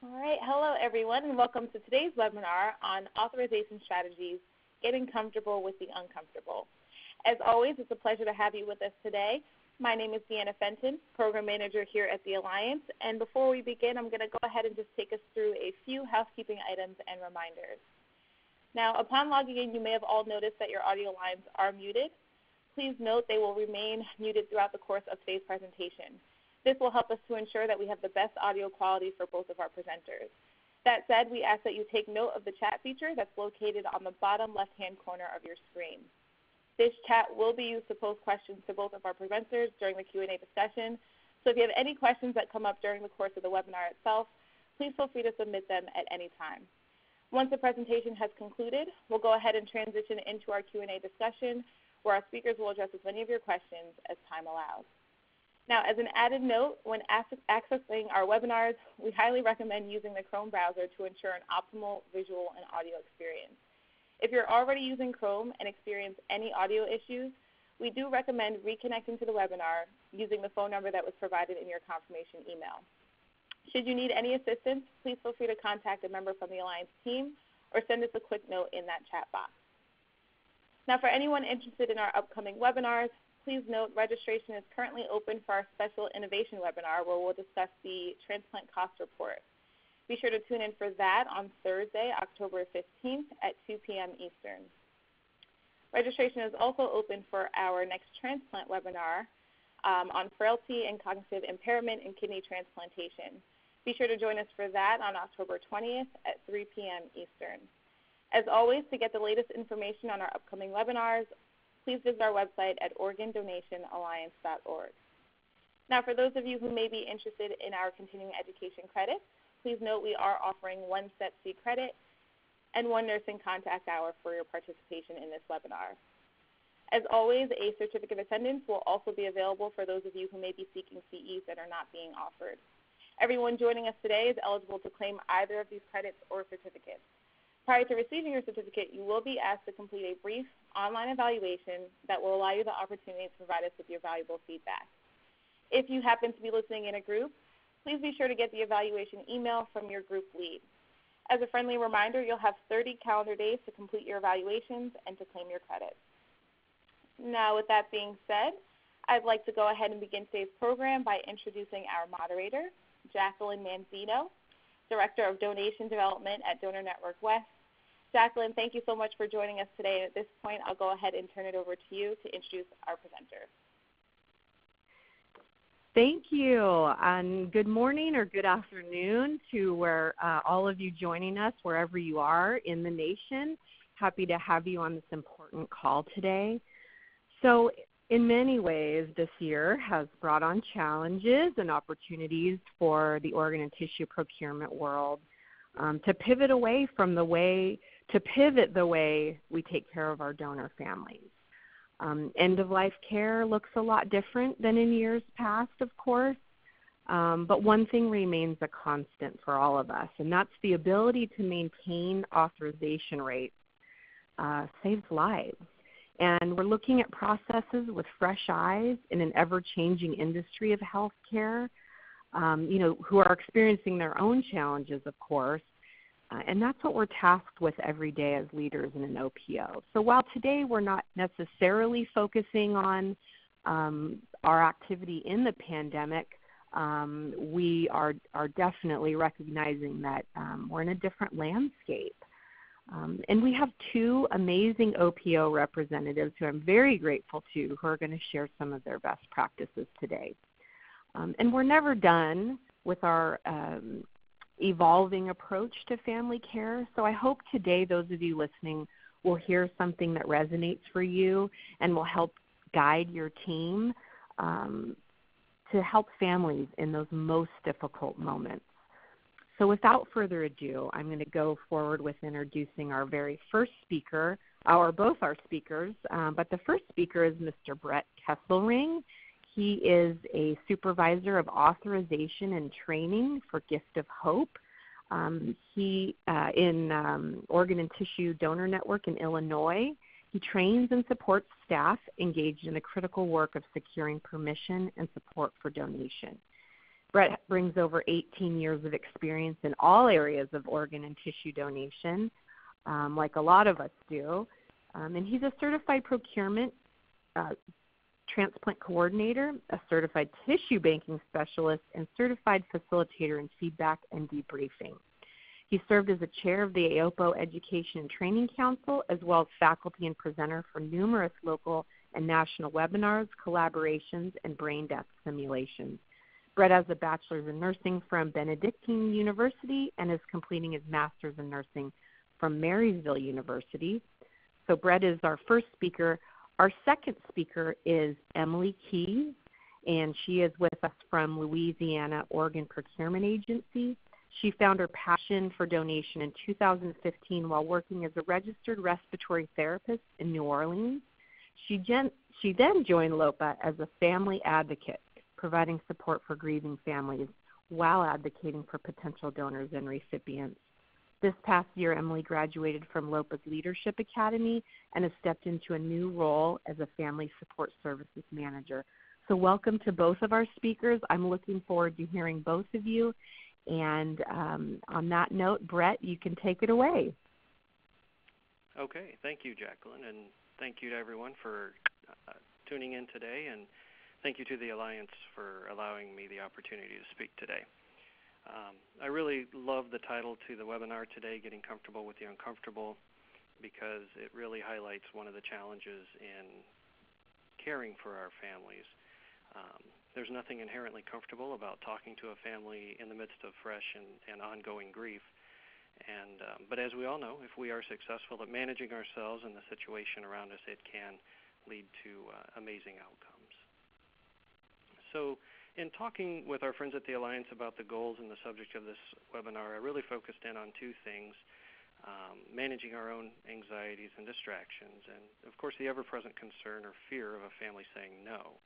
All right, hello everyone, and welcome to today's webinar on authorization strategies, getting comfortable with the uncomfortable. As always, it's a pleasure to have you with us today. My name is Deanna Fenton, Program Manager here at the Alliance, and before we begin, I'm going to go ahead and just take us through a few housekeeping items and reminders. Now, upon logging in, you may have all noticed that your audio lines are muted. Please note they will remain muted throughout the course of today's presentation. This will help us to ensure that we have the best audio quality for both of our presenters. That said, we ask that you take note of the chat feature that's located on the bottom left-hand corner of your screen. This chat will be used to pose questions to both of our presenters during the Q&A discussion. So if you have any questions that come up during the course of the webinar itself, please feel free to submit them at any time. Once the presentation has concluded, we'll go ahead and transition into our Q&A discussion, where our speakers will address as many of your questions as time allows. Now, as an added note, when accessing our webinars, we highly recommend using the Chrome browser to ensure an optimal visual and audio experience. If you're already using Chrome and experience any audio issues, we do recommend reconnecting to the webinar using the phone number that was provided in your confirmation email. Should you need any assistance, please feel free to contact a member from the Alliance team or send us a quick note in that chat box. Now, for anyone interested in our upcoming webinars, please note registration is currently open for our special innovation webinar where we'll discuss the transplant cost report. Be sure to tune in for that on Thursday, October 15th at 2 p.m. Eastern. Registration is also open for our next transplant webinar on frailty and cognitive impairment in kidney transplantation. Be sure to join us for that on October 20th at 3 p.m. Eastern. As always, to get the latest information on our upcoming webinars, please visit our website at organdonationalliance.org. Now, for those of you who may be interested in our continuing education credits, please note we are offering one SET-C credit and one nursing contact hour for your participation in this webinar. As always, a certificate of attendance will also be available for those of you who may be seeking CEs that are not being offered. Everyone joining us today is eligible to claim either of these credits or certificates. Prior to receiving your certificate, you will be asked to complete a brief online evaluation that will allow you the opportunity to provide us with your valuable feedback. If you happen to be listening in a group, please be sure to get the evaluation email from your group lead. As a friendly reminder, you'll have 30 calendar days to complete your evaluations and to claim your credits. Now, with that being said, I'd like to go ahead and begin today's program by introducing our moderator, Jacqueline Manzino, Director of Donation Development at Donor Network West. Jacqueline, thank you so much for joining us today. At this point, I'll go ahead and turn it over to you to introduce our presenter. Thank you, and good morning or good afternoon to all of you joining us, wherever you are in the nation. Happy to have you on this important call today. So in many ways, this year has brought on challenges and opportunities for the organ and tissue procurement world to pivot the way we take care of our donor families. End-of-life care looks a lot different than in years past, of course, but one thing remains a constant for all of us, and that's the ability to maintain authorization rates saves lives. And we're looking at processes with fresh eyes in an ever-changing industry of healthcare, who are experiencing their own challenges, of course, and that's what we're tasked with every day as leaders in an OPO. So while today we're not necessarily focusing on our activity in the pandemic, we are definitely recognizing that we're in a different landscape. And we have two amazing OPO representatives who I'm very grateful to who are going to share some of their best practices today. And we're never done with our evolving approach to family care. So I hope today those of you listening will hear something that resonates for you and will help guide your team to help families in those most difficult moments. So without further ado, I'm going to go forward with introducing our very first speaker, or both our speakers, but the first speaker is Mr. Brett Kesselring. He is a supervisor of authorization and training for Gift of Hope. He in Organ and Tissue Donor Network in Illinois. He trains and supports staff engaged in the critical work of securing permission and support for donation. Brett brings over 18 years of experience in all areas of organ and tissue donation, like a lot of us do. And he's a certified procurement transplant coordinator, a certified tissue banking specialist, and certified facilitator in feedback and debriefing. He served as the chair of the AOPO Education and Training Council, as well as faculty and presenter for numerous local and national webinars, collaborations, and brain death simulations. Brett has a bachelor's in nursing from Benedictine University and is completing his master's in nursing from Marysville University. So Brett is our first speaker. Our second speaker is Emily Keys, and she is with us from Louisiana Organ Procurement Agency. She found her passion for donation in 2015 while working as a registered respiratory therapist in New Orleans. She then joined LOPA as a family advocate, providing support for grieving families while advocating for potential donors and recipients. This past year, Emily graduated from LOPA's Leadership Academy and has stepped into a new role as a Family Support Services Manager. So welcome to both of our speakers. I'm looking forward to hearing both of you. And on that note, Brett, you can take it away. Okay. Thank you, Jacqueline, and thank you to everyone for tuning in today, and thank you to the Alliance for allowing me the opportunity to speak today. I really love the title to the webinar today, Getting Comfortable with the Uncomfortable, because it really highlights one of the challenges in caring for our families. There's nothing inherently comfortable about talking to a family in the midst of fresh and ongoing grief. But as we all know, if we are successful at managing ourselves and the situation around us, it can lead to amazing outcomes. So in talking with our friends at the Alliance about the goals and the subject of this webinar, I really focused in on two things: managing our own anxieties and distractions, and of course the ever-present concern or fear of a family saying no.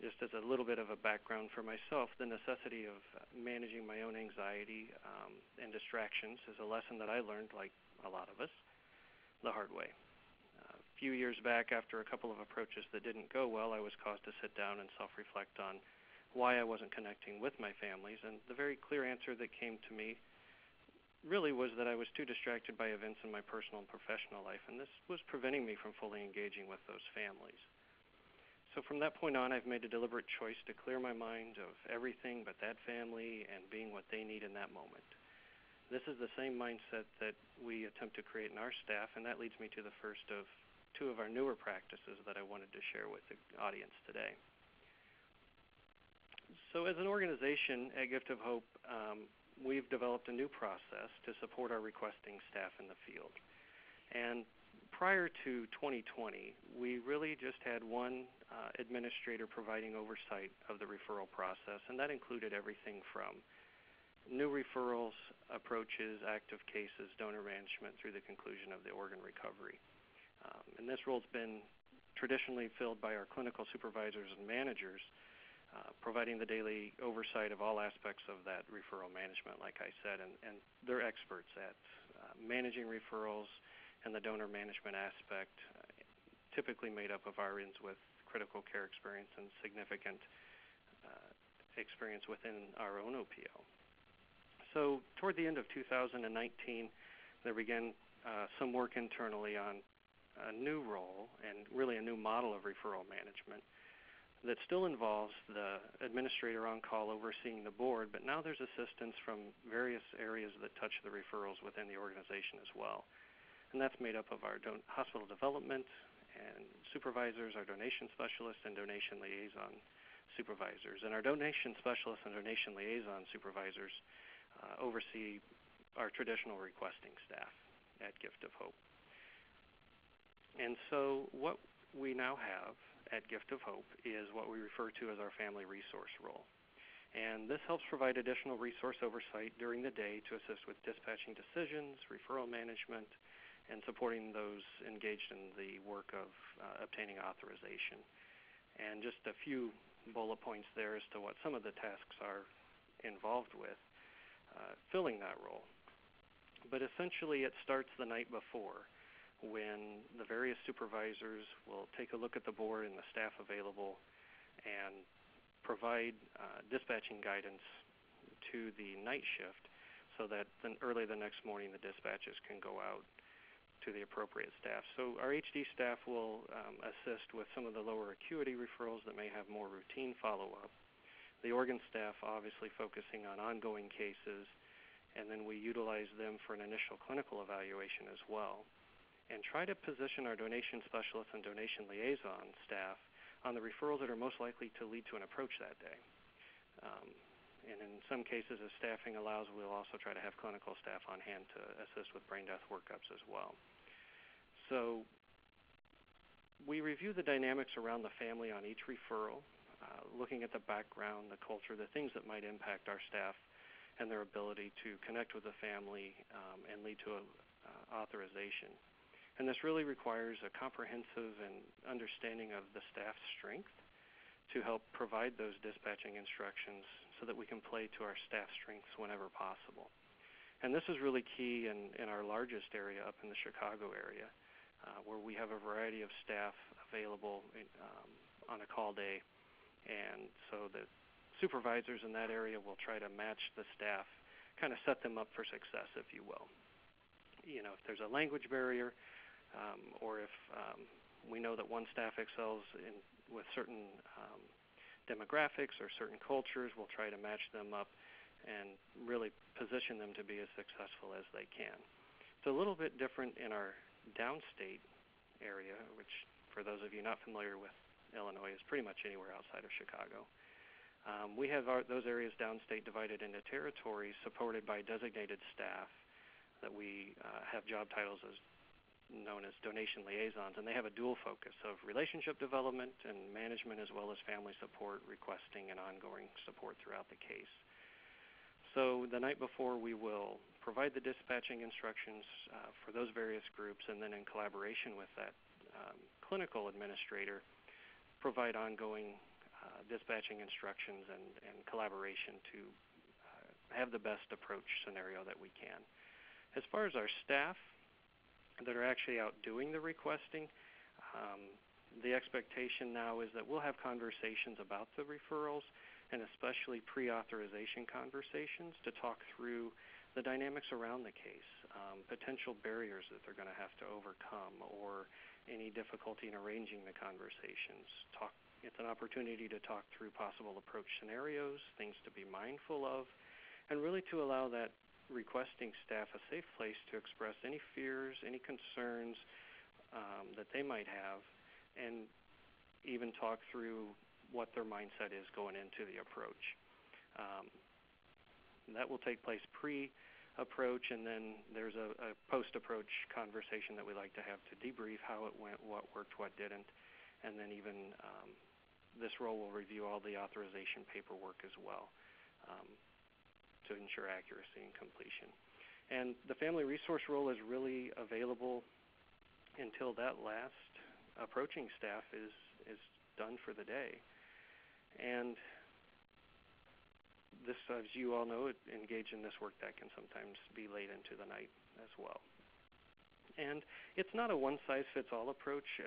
Just as a little bit of a background for myself, the necessity of managing my own anxiety and distractions is a lesson that I learned, like a lot of us, the hard way. A few years back, after a couple of approaches that didn't go well, I was caused to sit down and self-reflect on why I wasn't connecting with my families, and the very clear answer that came to me really was that I was too distracted by events in my personal and professional life, and this was preventing me from fully engaging with those families. So from that point on, I've made a deliberate choice to clear my mind of everything but that family and being what they need in that moment. This is the same mindset that we attempt to create in our staff, and that leads me to the first of two of our newer practices that I wanted to share with the audience today. So as an organization at Gift of Hope, we've developed a new process to support our requesting staff in the field. And prior to 2020, we really just had one administrator providing oversight of the referral process, and that included everything from new referrals, approaches, active cases, donor management, through the conclusion of the organ recovery. And this role's been traditionally filled by our clinical supervisors and managers, providing the daily oversight of all aspects of that referral management, like I said, and they're experts at managing referrals and the donor management aspect, typically made up of RNs with critical care experience and significant experience within our own OPO. So toward the end of 2019, there began some work internally on a new role and really a new model of referral management that still involves the administrator on call overseeing the board, but now there's assistance from various areas that touch the referrals within the organization as well. And that's made up of our hospital development and supervisors, our donation specialists, and donation liaison supervisors. And our donation specialists and donation liaison supervisors oversee our traditional requesting staff at Gift of Hope. And so what we now have at Gift of Hope is what we refer to as our family resource role. And this helps provide additional resource oversight during the day to assist with dispatching decisions, referral management, and supporting those engaged in the work of obtaining authorization. And just a few bullet points there as to what some of the tasks are involved with filling that role. But essentially it starts the night before, when the various supervisors will take a look at the board and the staff available and provide dispatching guidance to the night shift so that early the next morning the dispatches can go out to the appropriate staff. So our HD staff will assist with some of the lower acuity referrals that may have more routine follow-up. The organ staff obviously focusing on ongoing cases, and then we utilize them for an initial clinical evaluation as well, and try to position our donation specialists and donation liaison staff on the referrals that are most likely to lead to an approach that day. And in some cases, as staffing allows, we'll also try to have clinical staff on hand to assist with brain death workups as well. So we review the dynamics around the family on each referral, looking at the background, the culture, the things that might impact our staff and their ability to connect with the family and lead to authorization. And this really requires a comprehensive and understanding of the staff's strength to help provide those dispatching instructions so that we can play to our staff strengths whenever possible. And this is really key in our largest area up in the Chicago area, where we have a variety of staff available on a call day. And so the supervisors in that area will try to match the staff, kind of set them up for success, if you will. You know, if there's a language barrier, or if we know that one staff excels with certain demographics or certain cultures, we'll try to match them up and really position them to be as successful as they can. It's a little bit different in our downstate area, which for those of you not familiar with Illinois is pretty much anywhere outside of Chicago. We have those areas downstate divided into territories supported by designated staff that we have job titles as known as donation liaisons, and they have a dual focus of relationship development and management, as well as family support, requesting, and ongoing support throughout the case. So the night before, we will provide the dispatching instructions for those various groups, and then in collaboration with that clinical administrator, provide ongoing dispatching instructions and collaboration to have the best approach scenario that we can. As far as our staff that are actually out doing the requesting, the expectation now is that we'll have conversations about the referrals, and especially pre-authorization conversations to talk through the dynamics around the case, potential barriers that they're going to have to overcome, or any difficulty in arranging the conversations. It's an opportunity to talk through possible approach scenarios, things to be mindful of, and really to allow that requesting staff a safe place to express any fears, any concerns that they might have, and even talk through what their mindset is going into the approach. That will take place pre-approach, and then there's a post-approach conversation that we like to have to debrief how it went, what worked, what didn't, and then even this role will review all the authorization paperwork as well to ensure accuracy and completion. And the family resource role is really available until that last approaching staff is done for the day. And this, as you all know, engage in this work that can sometimes be late into the night as well. And it's not a one-size-fits-all approach.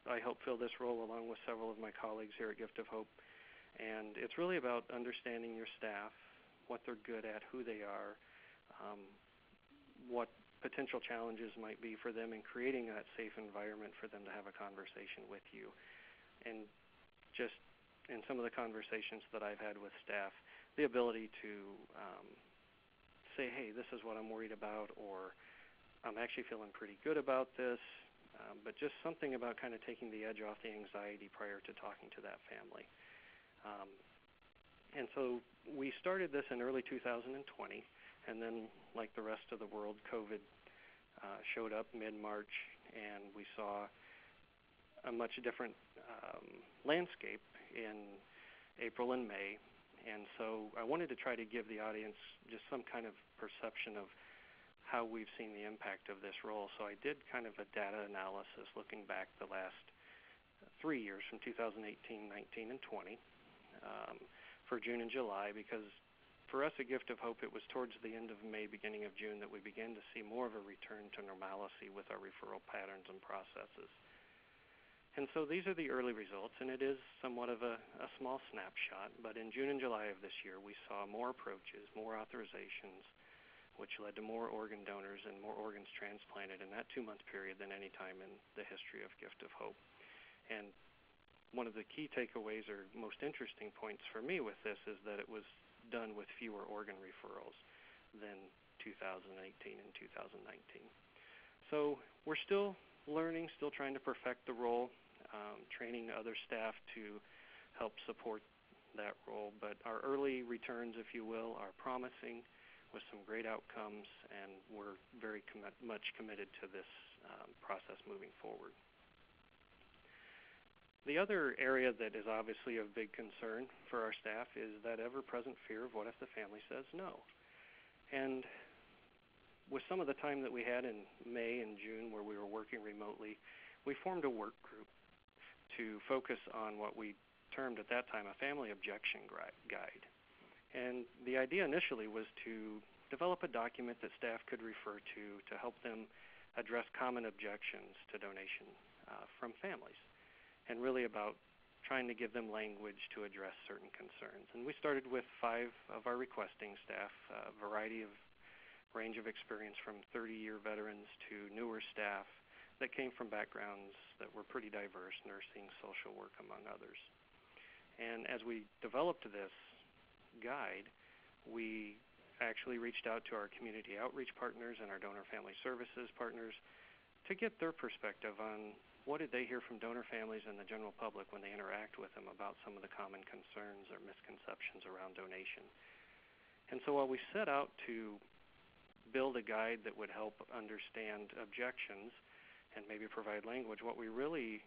I help fill this role along with several of my colleagues here at Gift of Hope. And it's really about understanding your staff, what they're good at, who they are, what potential challenges might be for them in creating that safe environment for them to have a conversation with you. And just in some of the conversations that I've had with staff, the ability to say, hey, this is what I'm worried about, or I'm actually feeling pretty good about this, but just something about kind of taking the edge off the anxiety prior to talking to that family. And so we started this in early 2020, and then, like the rest of the world, COVID showed up mid-March, and we saw a much different landscape in April and May. And so I wanted to try to give the audience just some kind of perception of how we've seen the impact of this role. So I did kind of a data analysis looking back the last 3 years, from 2018, 19, and 20. For June and July, because for us at Gift of Hope, it was towards the end of May, beginning of June, that we began to see more of a return to normalcy with our referral patterns and processes. And so these are the early results, and it is somewhat of a small snapshot, but in June and July of this year, we saw more approaches, more authorizations, which led to more organ donors and more organs transplanted in that 2-month period than any time in the history of Gift of Hope. And one of the key takeaways or most interesting points for me with this is that it was done with fewer organ referrals than 2018 and 2019. So we're still learning, still trying to perfect the role, training other staff to help support that role. But our early returns, if you will, are promising with some great outcomes, and we're very much committed to this process moving forward. The other area that is obviously of big concern for our staff is that ever-present fear of what if the family says no. And with some of the time that we had in May and June where we were working remotely, we formed a work group to focus on what we termed at that time a family objection guide. And the idea initially was to develop a document that staff could refer to help them address common objections to donation from families, and really about trying to give them language to address certain concerns. And we started with 5 of our requesting staff, a variety of range of experience from 30-year veterans to newer staff that came from backgrounds that were pretty diverse, nursing, social work, among others. And as we developed this guide, we actually reached out to our community outreach partners and our donor family services partners to get their perspective on what did they hear from donor families and the general public when they interact with them about some of the common concerns or misconceptions around donation. And so while we set out to build a guide that would help understand objections and maybe provide language, what we really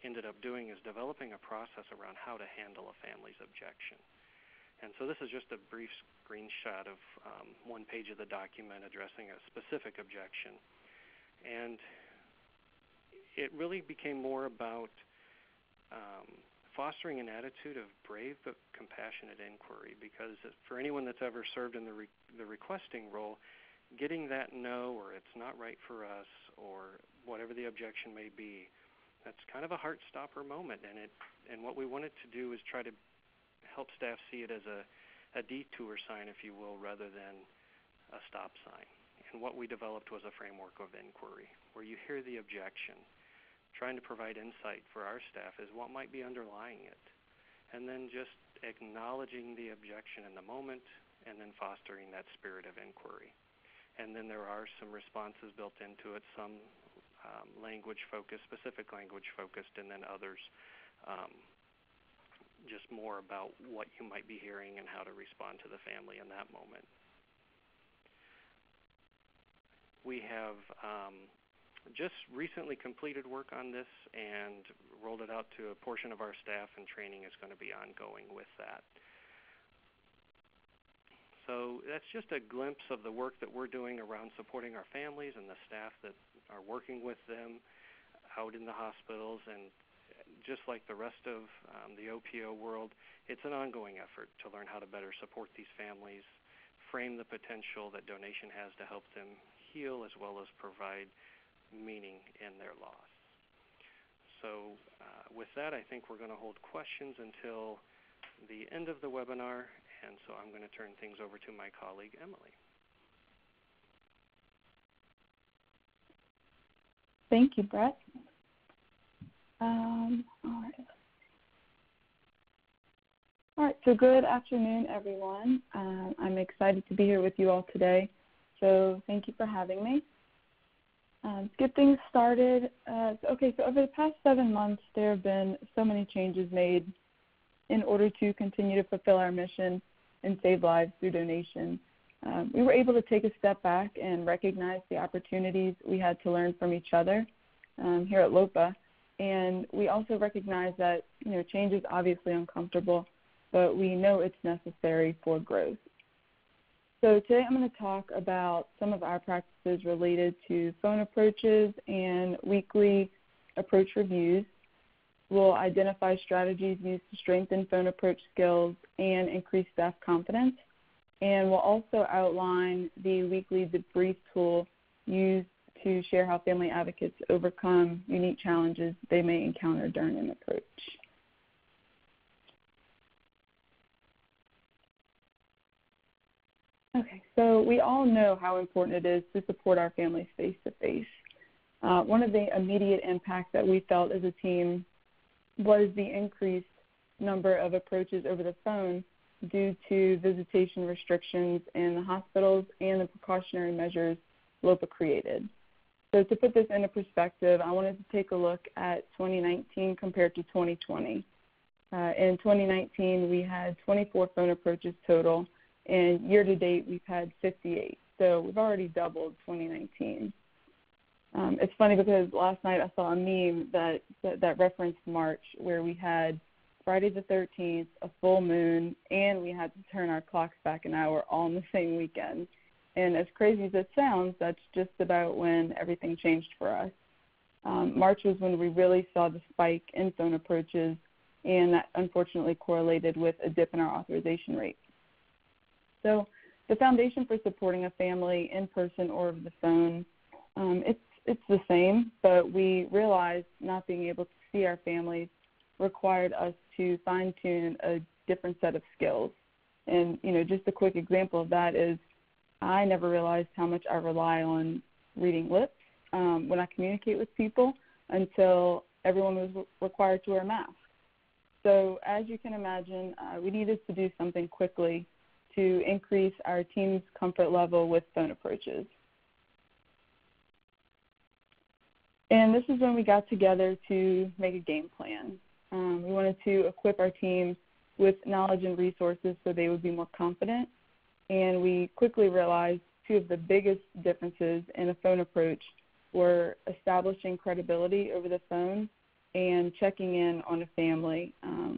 ended up doing is developing a process around how to handle a family's objection. And so this is just a brief screenshot of one page of the document addressing a specific objection. And it really became more about fostering an attitude of brave but compassionate inquiry, because for anyone that's ever served in the requesting role, getting that no, or it's not right for us, or whatever the objection may be, that's kind of a heart stopper moment. And what we wanted to do is try to help staff see it as a detour sign, if you will, rather than a stop sign. And what we developed was a framework of inquiry, where you hear the objection, trying to provide insight for our staff is what might be underlying it, and then just acknowledging the objection in the moment, and then fostering that spirit of inquiry. And then there are some responses built into it, some language-focused, specific language-focused, and then others just more about what you might be hearing and how to respond to the family in that moment. We have just recently completed work on this and rolled it out to a portion of our staff, and training is going to be ongoing with that. So that's just a glimpse of the work that we're doing around supporting our families and the staff that are working with them out in the hospitals. And just like the rest of the OPO world, it's an ongoing effort to learn how to better support these families, frame the potential that donation has to help them heal, as well as provide meaning in their loss. So with that, I think we're going to hold questions until the end of the webinar, and so I'm going to turn things over to my colleague, Emily. Thank you, Brett. All right, so good afternoon, everyone. I'm excited to be here with you all today, so thank you for having me. To get things started, so over the past 7 months, there have been so many changes made in order to continue to fulfill our mission and save lives through donation. We were able to take a step back and recognize the opportunities we had to learn from each other here at LOPA. And we also recognize that change is obviously uncomfortable, but we know it's necessary for growth. So today I'm going to talk about some of our practices related to phone approaches and weekly approach reviews. We'll identify strategies used to strengthen phone approach skills and increase staff confidence. And we'll also outline the weekly debrief tool used to share how family advocates overcome unique challenges they may encounter during an approach. Okay, so we all know how important it is to support our families face-to-face. One of the immediate impacts that we felt as a team was the increased number of approaches over the phone due to visitation restrictions in the hospitals and the precautionary measures LOPA created. So to put this into perspective, I wanted to take a look at 2019 compared to 2020. In 2019, we had 24 phone approaches total, and year-to-date, we've had 58. So we've already doubled 2019. It's funny because last night I saw a meme that referenced March, where we had Friday the 13th, a full moon, and we had to turn our clocks back an hour all in the same weekend. And as crazy as it sounds, that's just about when everything changed for us. March was when we really saw the spike in phone approaches, and that unfortunately correlated with a dip in our authorization rate. So the foundation for supporting a family in person or over the phone, it's the same, but we realized not being able to see our families required us to fine-tune a different set of skills. And, just a quick example of that is I never realized how much I rely on reading lips when I communicate with people until everyone was required to wear a mask. So as you can imagine, we needed to do something quickly to increase our team's comfort level with phone approaches. And this is when we got together to make a game plan. We wanted to equip our teams with knowledge and resources so they would be more confident. And we quickly realized two of the biggest differences in a phone approach were establishing credibility over the phone and checking in on a family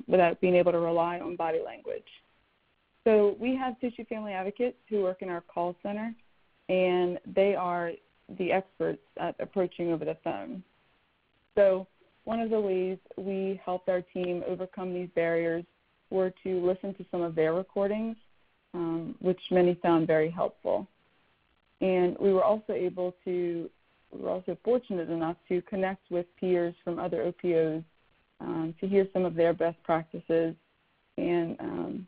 without being able to rely on body language. So we have tissue family advocates who work in our call center, and they are the experts at approaching over the phone. So one of the ways we helped our team overcome these barriers were to listen to some of their recordings, which many found very helpful. And we were also fortunate enough to connect with peers from other OPOs to hear some of their best practices. And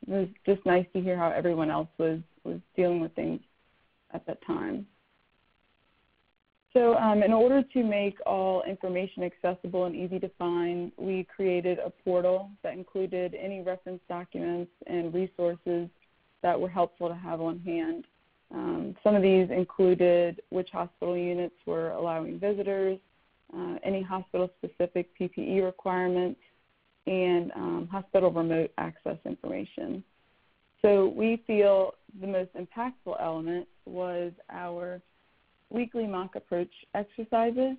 it was just nice to hear how everyone else was dealing with things at that time. So in order to make all information accessible and easy to find, we created a portal that included any reference documents and resources that were helpful to have on hand. Some of these included which hospital units were allowing visitors, any hospital-specific PPE requirements, and hospital remote access information. So we feel the most impactful element was our weekly mock approach exercises.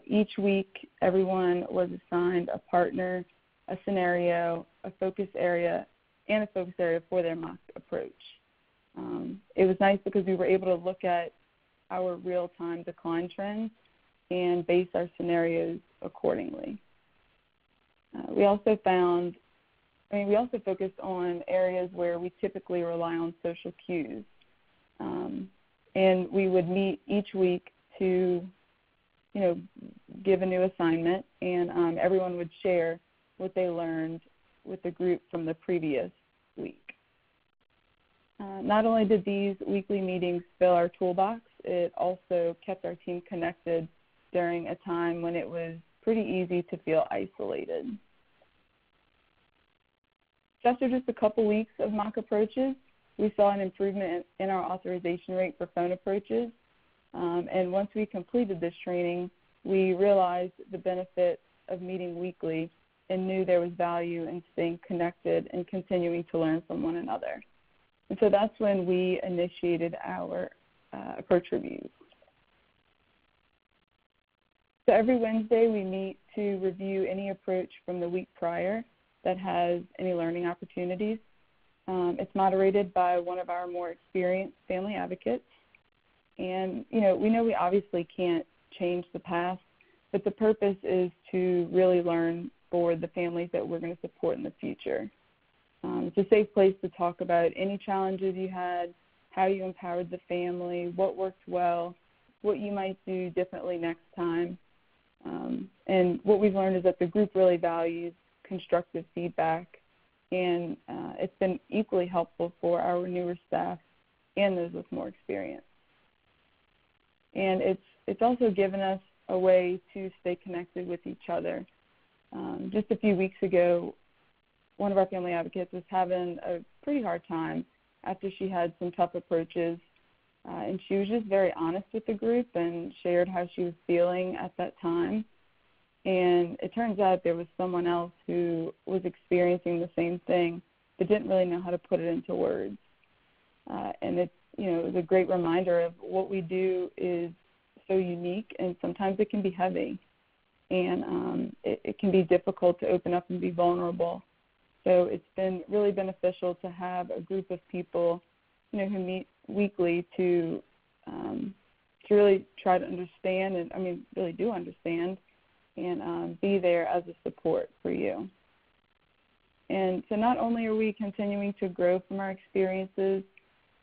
Each week, everyone was assigned a partner, a scenario, a focus area, and a focus area for their mock approach. It was nice because we were able to look at our real-time decline trends and base our scenarios accordingly. We also focused on areas where we typically rely on social cues. And we would meet each week to, give a new assignment, and everyone would share what they learned with the group from the previous week. Not only did these weekly meetings fill our toolbox, it also kept our team connected during a time when it was pretty easy to feel isolated. So after just a couple weeks of mock approaches, we saw an improvement in our authorization rate for phone approaches. And once we completed this training, we realized the benefit of meeting weekly and knew there was value in staying connected and continuing to learn from one another. And so that's when we initiated our approach reviews. So every Wednesday we meet to review any approach from the week prior that has any learning opportunities. It's moderated by one of our more experienced family advocates. And, we know we obviously can't change the past, but the purpose is to really learn for the families that we're going to support in the future. It's a safe place to talk about any challenges you had, how you empowered the family, what worked well, what you might do differently next time. And what we've learned is that the group really values constructive feedback, and it's been equally helpful for our newer staff and those with more experience. And it's also given us a way to stay connected with each other. Just a few weeks ago, one of our family advocates was having a pretty hard time after she had some tough approaches, and she was just very honest with the group and shared how she was feeling at that time. And it turns out there was someone else who was experiencing the same thing but didn't really know how to put it into words. And it was a great reminder of what we do is so unique, and sometimes it can be heavy, and it can be difficult to open up and be vulnerable. So it's been really beneficial to have a group of people, who meet weekly to really try to understand, and really do understand, and be there as a support for you. And so not only are we continuing to grow from our experiences,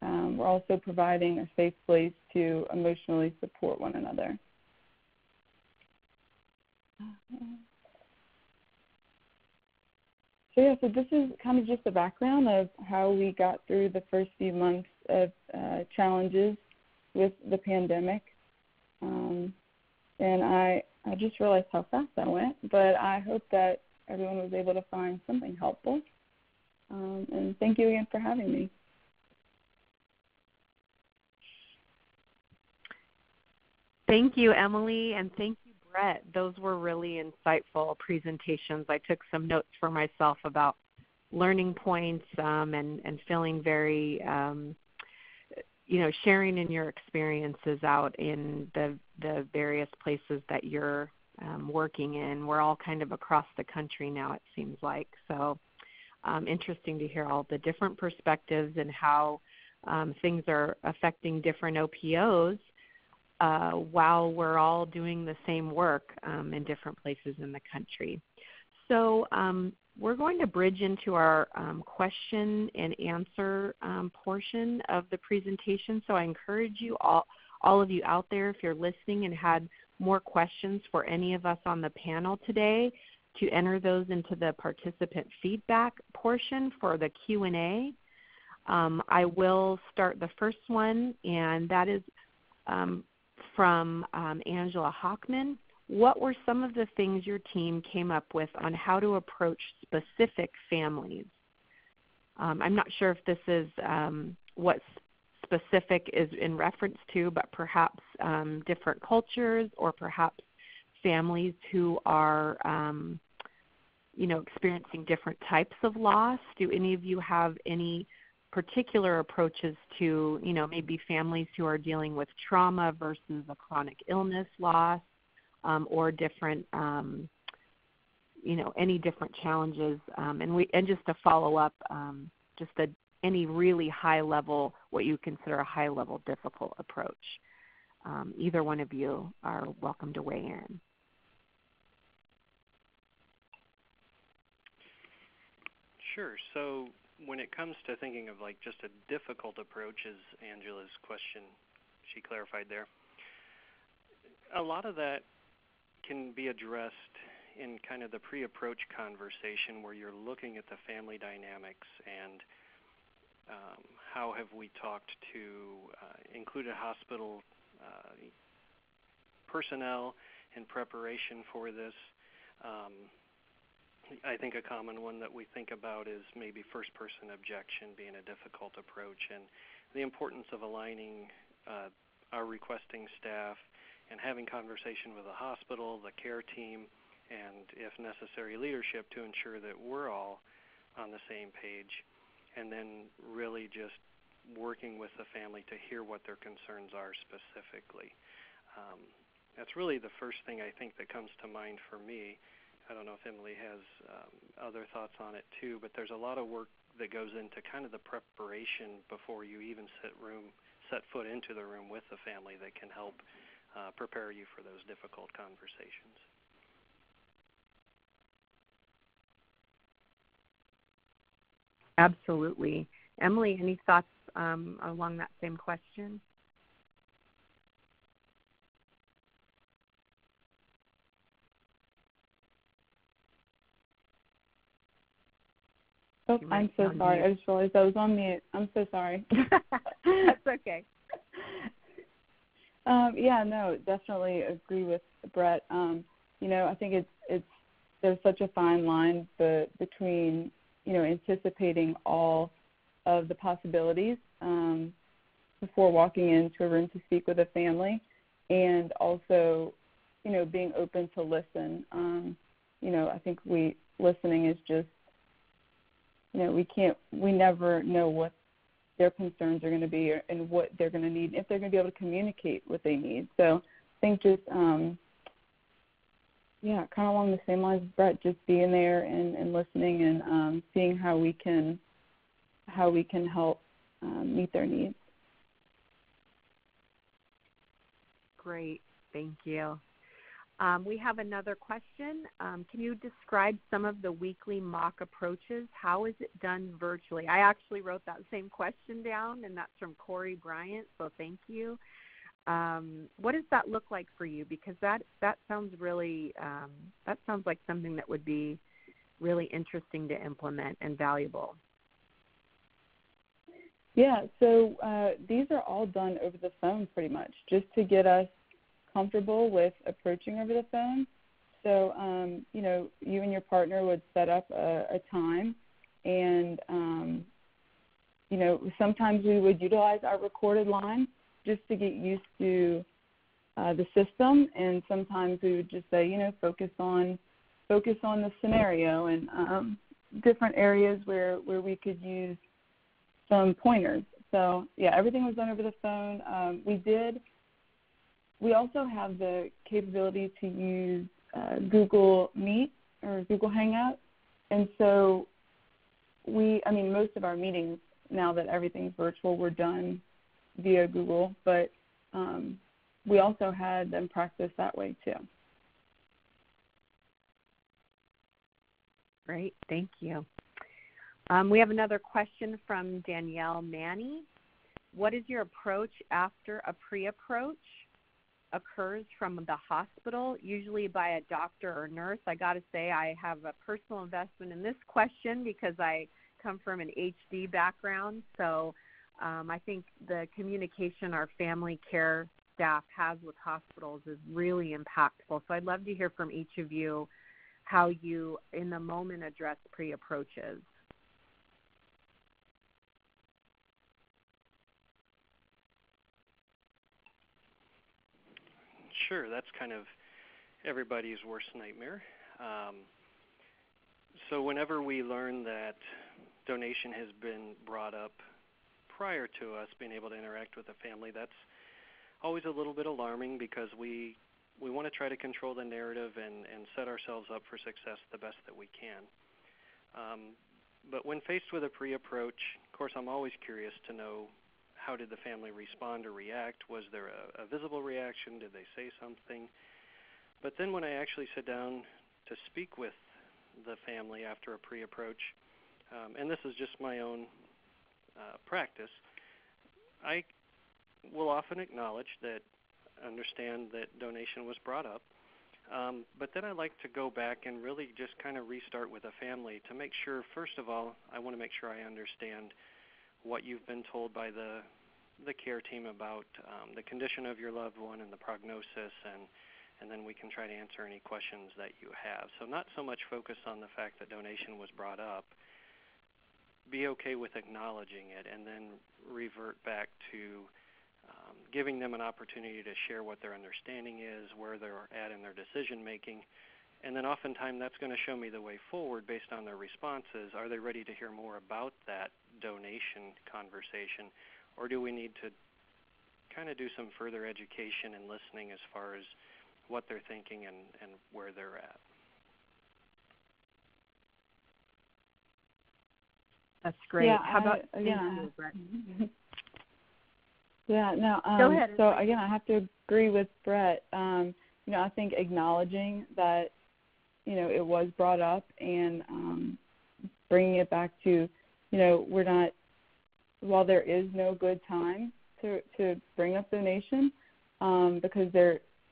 we're also providing a safe place to emotionally support one another. So this is kind of just the background of how we got through the first few months of challenges with the pandemic. And I just realized how fast that went, but I hope that everyone was able to find something helpful. And thank you again for having me. Thank you, Emily, and thank you, Brett. Those were really insightful presentations. I took some notes for myself about learning points and feeling very, sharing in your experiences out in the various places that you're working in. We're all kind of across the country now, it seems like. So interesting to hear all the different perspectives and how things are affecting different OPOs. While we're all doing the same work in different places in the country. So we're going to bridge into our question and answer portion of the presentation. So I encourage you, all of you out there, if you're listening and had more questions for any of us on the panel today, to enter those into the participant feedback portion for the Q&A. I will start the first one, and that is from Angela Hockman. What were some of the things your team came up with on how to approach specific families? I'm not sure if this is what specific is in reference to, but perhaps different cultures or perhaps families who are experiencing different types of loss. Do any of you have any particular approaches to, maybe families who are dealing with trauma versus a chronic illness loss, or different, any different challenges, and just to follow up, any really high level, what you consider a high level difficult approach. Either one of you are welcome to weigh in. Sure. So when it comes to thinking of like just a difficult approach, as Angela's question, she clarified there, a lot of that can be addressed in kind of the pre-approach conversation where you're looking at the family dynamics and how have we talked to included hospital personnel in preparation for this. I think a common one that we think about is maybe first-person objection being a difficult approach, and the importance of aligning our requesting staff and having conversation with the hospital, the care team, and if necessary leadership to ensure that we're all on the same page, and then really just working with the family to hear what their concerns are specifically. That's really the first thing I think that comes to mind for me. I don't know if Emily has other thoughts on it too, but there's a lot of work that goes into kind of the preparation before you even set foot into the room with the family that can help prepare you for those difficult conversations. Absolutely. Emily, any thoughts along that same question? Oh, I'm so sorry. I just realized I was on mute. I'm so sorry. That's okay. Definitely agree with Brett. I think there's such a fine line between, anticipating all of the possibilities before walking into a room to speak with a family, and also, being open to listen. I think listening is just, we never know what their concerns are going to be and what they're going to need, if they're going to be able to communicate what they need. So I think just, kind of along the same lines as Brett, just being there and listening and seeing how we can help meet their needs. Great. Thank you. We have another question. Can you describe some of the weekly mock approaches? How is it done virtually? I actually wrote that same question down, and that's from Corey Bryant, so thank you. What does that look like for you? Because that sounds really, that sounds like something that would be really interesting to implement and valuable. Yeah, so these are all done over the phone pretty much, just to get us comfortable with approaching over the phone. So, you and your partner would set up a time, and, sometimes we would utilize our recorded line just to get used to the system, and sometimes we would just say, focus on the scenario and different areas where we could use some pointers. So, everything was done over the phone. We also have the capability to use Google Meet or Google Hangout. And so most of our meetings, now that everything's virtual, were done via Google, but we also had them practice that way too. Great, thank you. We have another question from Danielle Manny. What is your approach after a pre-approach occurs from the hospital, usually by a doctor or nurse? I got to say I have a personal investment in this question because I come from an HD background. So I think the communication our family care staff has with hospitals is really impactful. So I'd love to hear from each of you how you, in the moment, address pre-approaches. Sure, that's kind of everybody's worst nightmare. So whenever we learn that donation has been brought up prior to us being able to interact with the family, that's always a little bit alarming because we want to try to control the narrative and set ourselves up for success the best that we can. But when faced with a pre-approach, of course, I'm always curious to know, how did the family respond or react? Was there a visible reaction? Did they say something? But then when I actually sit down to speak with the family after a pre-approach, and this is just my own practice, I will often acknowledge that, understand that donation was brought up, but then I like to go back and really just kind of restart with a family to make sure, first of all, I want to make sure I understand what you've been told by the care team about the condition of your loved one and the prognosis, and then we can try to answer any questions that you have. So not so much focus on the fact that donation was brought up. Be okay with acknowledging it, and then revert back to giving them an opportunity to share what their understanding is, where they're at in their decision making. And then oftentimes that's going to show me the way forward based on their responses. Are they ready to hear more about that donation conversation, or do we need to kind of do some further education and listening as far as what they're thinking and where they're at? That's great. Yeah, How about you, Brett? Go ahead. So again, I have to agree with Brett. I think acknowledging that, it was brought up and bringing it back to, we're not, while there is no good time to bring up donation, because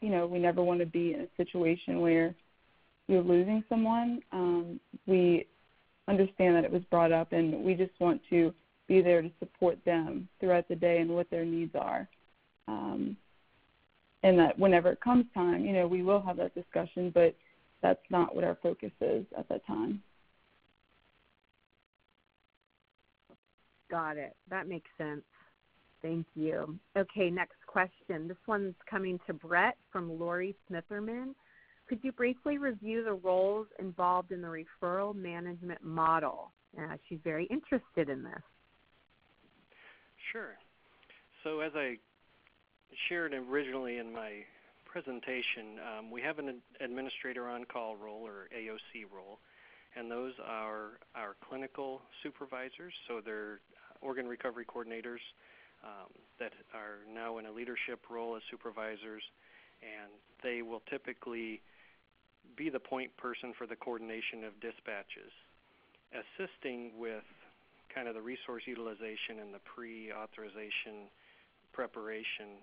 we never want to be in a situation where you're losing someone. We understand that it was brought up, and we just want to be there to support them throughout the day and what their needs are. And that whenever it comes time, we will have that discussion, but that's not what our focus is at that time. Got it. That makes sense. Thank you. Okay, next question. This one's coming to Brett from Lori Smitherman. Could you briefly review the roles involved in the referral management model? She's very interested in this. Sure. So as I shared originally in my presentation, we have an administrator on-call role, or AOC role, and those are our clinical supervisors. So they're organ recovery coordinators that are now in a leadership role as supervisors, and they will typically be the point person for the coordination of dispatches, assisting with kind of the resource utilization and the pre-authorization preparation.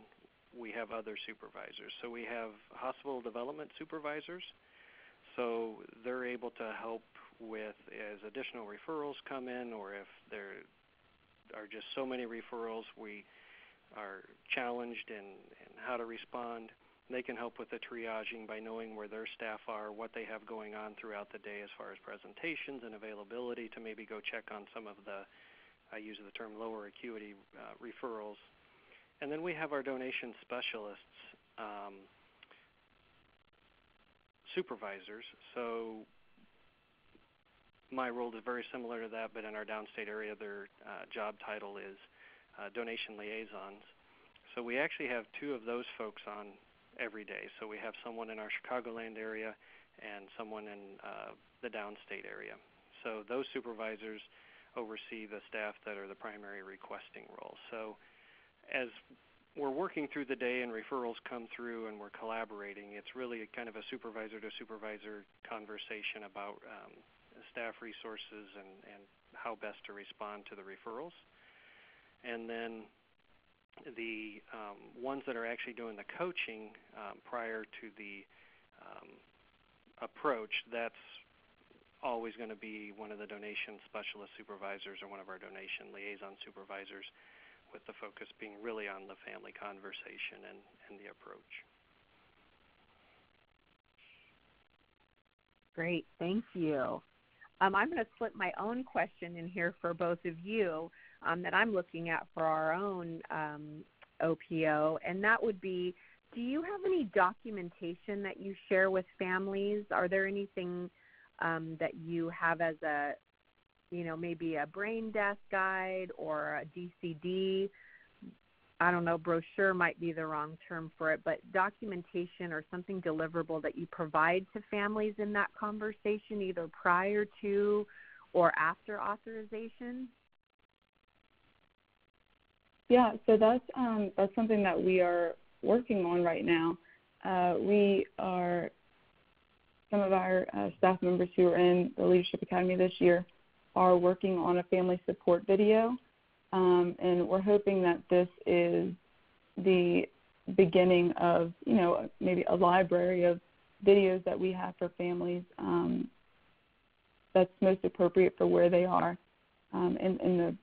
We have other supervisors. So we have hospital development supervisors. So they're able to help with as additional referrals come in, or if there are just so many referrals, we are challenged in how to respond. They can help with the triaging by knowing where their staff are, what they have going on throughout the day as far as presentations and availability to maybe go check on some of the, I use the term lower acuity referrals. And then we have our donation specialists, supervisors. So my role is very similar to that, but in our downstate area, their job title is donation liaisons. So we actually have two of those folks on every day. So we have someone in our Chicagoland area and someone in the downstate area. So those supervisors oversee the staff that are the primary requesting role. So as we're working through the day and referrals come through and we're collaborating, it's really kind of a supervisor-to-supervisor conversation about staff resources and how best to respond to the referrals. And then the ones that are actually doing the coaching prior to the approach, that's always going to be one of the donation specialist supervisors or one of our donation liaison supervisors, with the focus being really on the family conversation and the approach. Great, thank you. I'm going to slip my own question in here for both of you that I'm looking at for our own OPO, and that would be, do you have any documentation that you share with families? Are there anything that you have as a, maybe a brain death guide or a DCD? I don't know, brochure might be the wrong term for it, but documentation or something deliverable that you provide to families in that conversation, either prior to or after authorization? Yeah, so that's something that we are working on right now. Some of our staff members who are in the Leadership Academy this year are working on a family support video, and we're hoping that this is the beginning of, maybe a library of videos that we have for families that's most appropriate for where they are in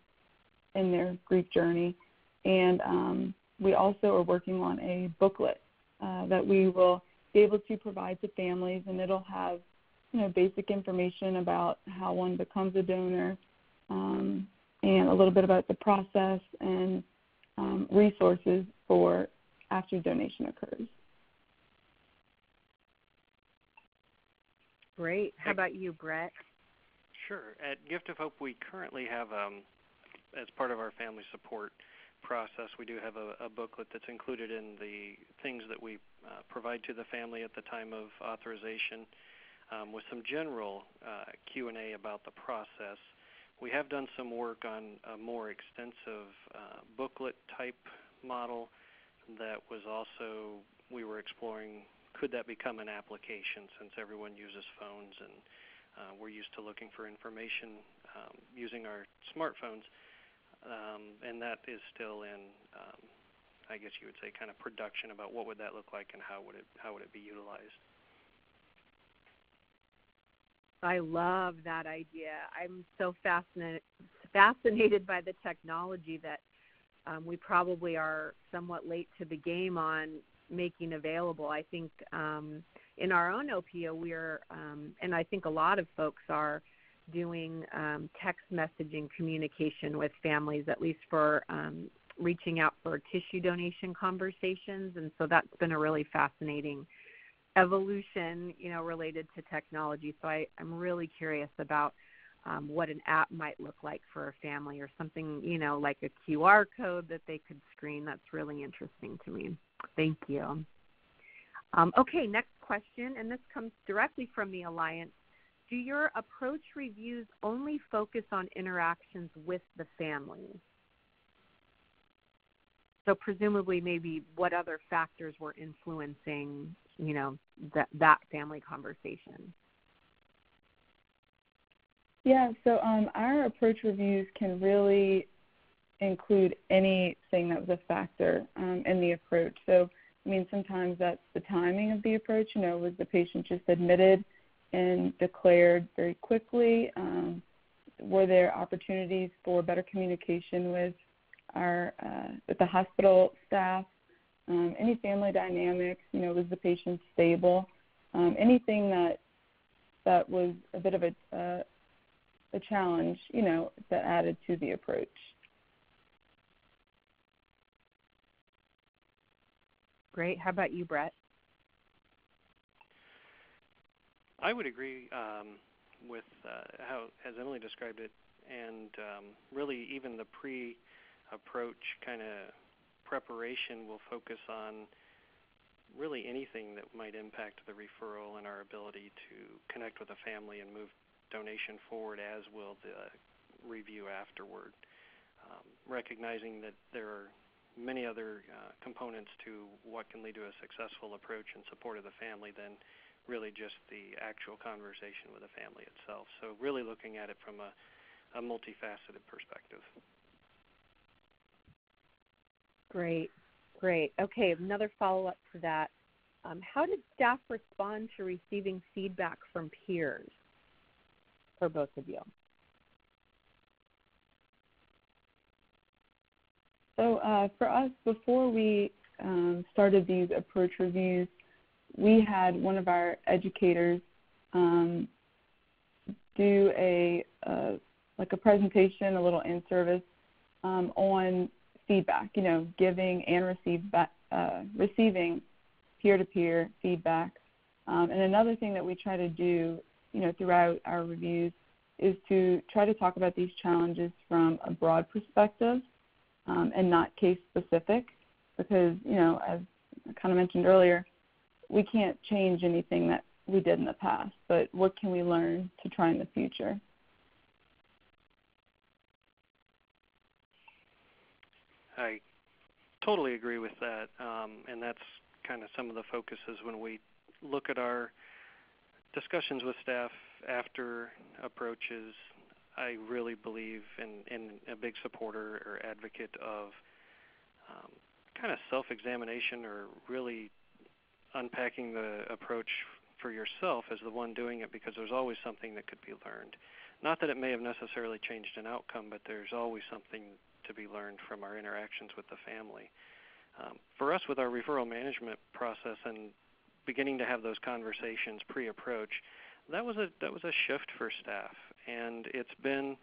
their grief journey. And we also are working on a booklet that we will be able to provide to families, and it'll have, basic information about how one becomes a donor, and a little bit about the process and resources for after donation occurs. Great. How about you, Brett? Sure. At Gift of Hope, we currently have, as part of our family support process, we do have a booklet that's included in the things that we provide to the family at the time of authorization, with some general Q&A about the process. We have done some work on a more extensive booklet type model that was also, we were exploring, could that become an application, since everyone uses phones and we're used to looking for information using our smartphones. And that is still in, I guess you would say, kind of production about what would that look like and how would it be utilized. I love that idea. I'm so fascinated by the technology that we probably are somewhat late to the game on making available. I think in our own OPO, we're, and I think a lot of folks are doing text messaging communication with families, at least for reaching out for tissue donation conversations. And so that's been a really fascinating evolution, related to technology. So I'm really curious about what an app might look like for a family, or something, like a QR code that they could screen. That's really interesting to me. Thank you. Okay, next question, and this comes directly from the Alliance. Do your approach reviews only focus on interactions with the family? So presumably maybe what other factors were influencing, that family conversation? Yeah, so our approach reviews can really include anything that was a factor in the approach. So, sometimes that's the timing of the approach. Was the patient just admitted and declared very quickly? Were there opportunities for better communication with the hospital staff? Any family dynamics? Was the patient stable? Anything that was a bit of a challenge, that added to the approach. Great. How about you, Brett? I would agree with how, as Emily described it, and really even the pre-approach kind of preparation will focus on really anything that might impact the referral and our ability to connect with a family and move donation forward, as will the review afterward. Recognizing that there are many other components to what can lead to a successful approach in support of the family than really just the actual conversation with the family itself. So really looking at it from a multifaceted perspective. Great. Okay, another follow-up to that. How did staff respond to receiving feedback from peers for both of you? So for us, before we started these approach reviews, we had one of our educators do a presentation, a little in-service on feedback, giving and receiving peer-to-peer feedback. And another thing that we try to do, throughout our reviews is to try to talk about these challenges from a broad perspective and not case-specific, because, as I kind of mentioned earlier, we can't change anything that we did in the past, but what can we learn to try in the future? I totally agree with that, and that's kind of some of the focuses when we look at our discussions with staff after approaches. I really believe in a big supporter or advocate of kind of self-examination, or really unpacking the approach for yourself as the one doing it, because there's always something that could be learned. Not that it may have necessarily changed an outcome, but there's always something to be learned from our interactions with the family. For us, with our referral management process and beginning to have those conversations pre-approach, that was a shift for staff, and it's been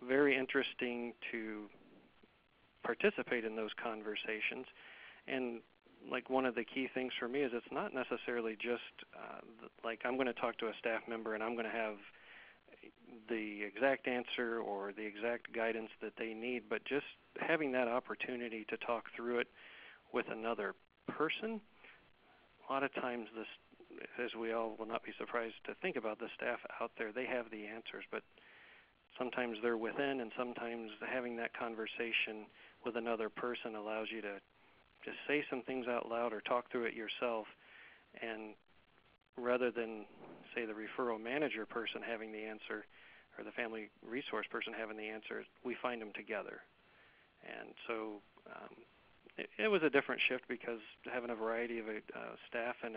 very interesting to participate in those conversations. And like, one of the key things for me is it's not necessarily just like I'm going to talk to a staff member and I'm going to have the exact answer or the exact guidance that they need, but just having that opportunity to talk through it with another person. A lot of times, this, as we all will not be surprised to think about, the staff out there, they have the answers, but sometimes they're within, and sometimes having that conversation with another person allows you to just say some things out loud or talk through it yourself, and rather than, say, the referral manager person having the answer or the family resource person having the answer, we find them together. And so it was a different shift, because having a variety of staff and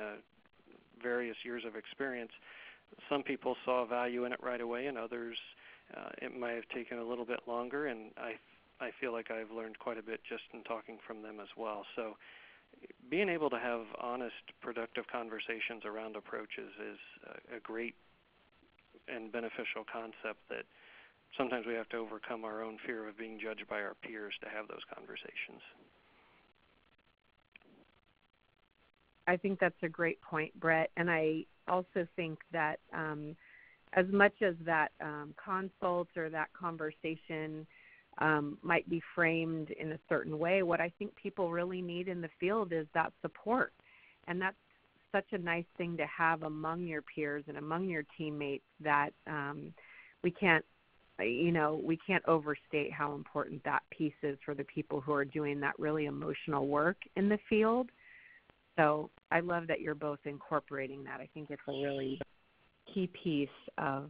various years of experience, Some people saw value in it right away, and others it might have taken a little bit longer, and I feel like I've learned quite a bit just in talking from them as well. So being able to have honest, productive conversations around approaches is a great and beneficial concept that sometimes we have to overcome our own fear of being judged by our peers to have those conversations. I think that's a great point, Brett. And I also think that as much as that consult or that conversation might be framed in a certain way, what I think people really need in the field is that support. And that's such a nice thing to have among your peers and among your teammates that we can't overstate how important that piece is for the people who are doing that really emotional work in the field. So I love that you're both incorporating that. I think it's a really key piece of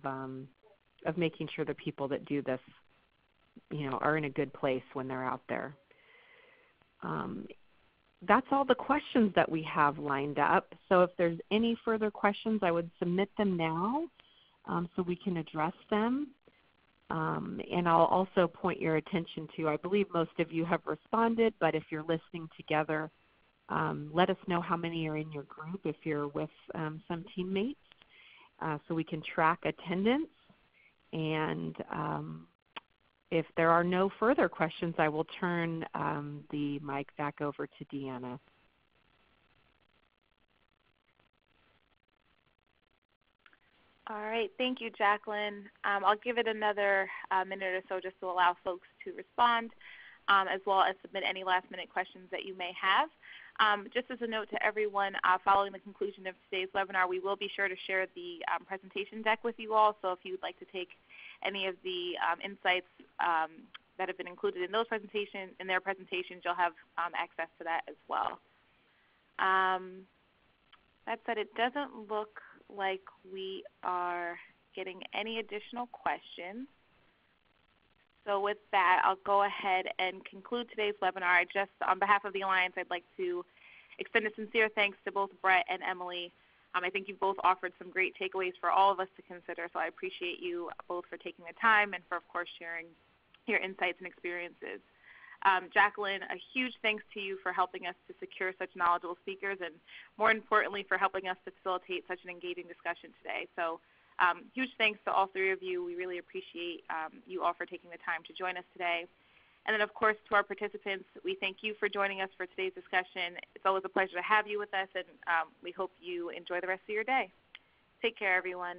making sure the people that do this, are in a good place when they're out there. That's all the questions that we have lined up. So if there's any further questions, I would submit them now so we can address them. And I'll also point your attention to, I believe most of you have responded, but if you're listening together, let us know how many are in your group if you're with some teammates so we can track attendance. And if there are no further questions, I will turn the mic back over to Deanna. All right. Thank you, Jacqueline. I'll give it another minute or so just to allow folks to respond, as well as submit any last-minute questions that you may have. Just as a note to everyone, following the conclusion of today's webinar, we will be sure to share the presentation deck with you all. So if you would like to take any of the insights that have been included in their presentations, you'll have access to that as well. That said, it doesn't look like we are getting any additional questions. So with that, I'll go ahead and conclude today's webinar. On behalf of the Alliance, I'd like to extend a sincere thanks to both Brett and Emily. I think you've both offered some great takeaways for all of us to consider, so I appreciate you both for taking the time and for, of course, sharing your insights and experiences. Jacqueline, a huge thanks to you for helping us to secure such knowledgeable speakers and, more importantly, for helping us to facilitate such an engaging discussion today. So huge thanks to all three of you. We really appreciate you all for taking the time to join us today. And then, of course, to our participants, we thank you for joining us for today's discussion. It's always a pleasure to have you with us, and we hope you enjoy the rest of your day. Take care, everyone.